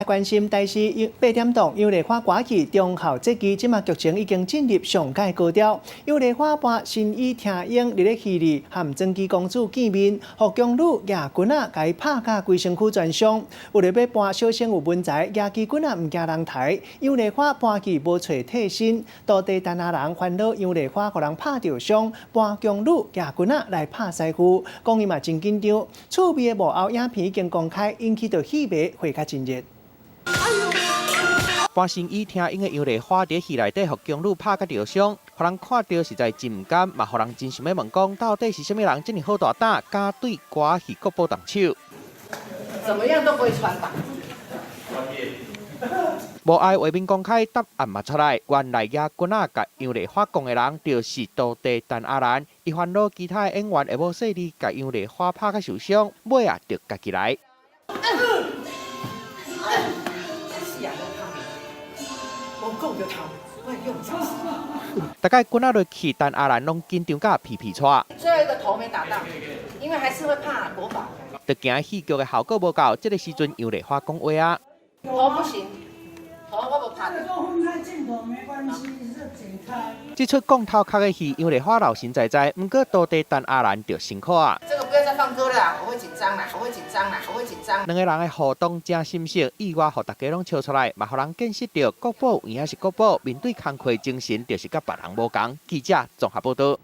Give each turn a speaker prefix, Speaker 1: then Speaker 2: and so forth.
Speaker 1: 关心台视8点档杨丽花歌剧中校这期即马剧情已经进入上届高潮。杨丽花扮新衣听英，伫咧戏里和曾姬公主见面，互宫女亚君啊，甲伊拍甲规身躯全伤。为了要扮小生有文才，亚姬君啊唔惊人抬，杨丽花扮剧无找替身，道地陈阿人烦恼杨丽花互人拍着伤，扮宫女亚君啊来拍师傅，讲伊嘛真紧张。趣味的幕后影片已经公开，引起到戏迷会较真热。
Speaker 2: 扮新衣听英的杨丽花伫戏内底，互宫女拍甲着伤，互人看到实在真唔甘，嘛互人真想要问讲，到底是啥物人这么好大胆，敢对歌戏国宝动手？
Speaker 3: 怎么样都不会传达。
Speaker 2: 无爱画面公开，答案嘛出来，原来亚君啊甲杨丽花讲的人，就是道地陈阿兰。伊烦恼其他演员会无细腻，甲杨丽花拍甲受伤，尾啊着家己来。 大概滚下落去，但阿兰拢紧张甲皮皮喘。
Speaker 3: 最后一个头没打到，因为还是会怕国宝。
Speaker 2: 就惊戏剧的效果无够，这个时阵杨丽花讲话啊。
Speaker 3: 头不行，头我不怕的。
Speaker 2: 这出讲头壳的戏，杨丽花老神在在，不过道地陈阿兰就辛苦啊。
Speaker 3: 这个不要再放歌了啦，我会紧张啦，我会紧张啦，我会紧张。
Speaker 2: 两个人的互动真深刻，意外互大家拢笑出来，嘛互人见识到国宝有影是国宝，面对工课精神就是甲别人无同。记者综合报道。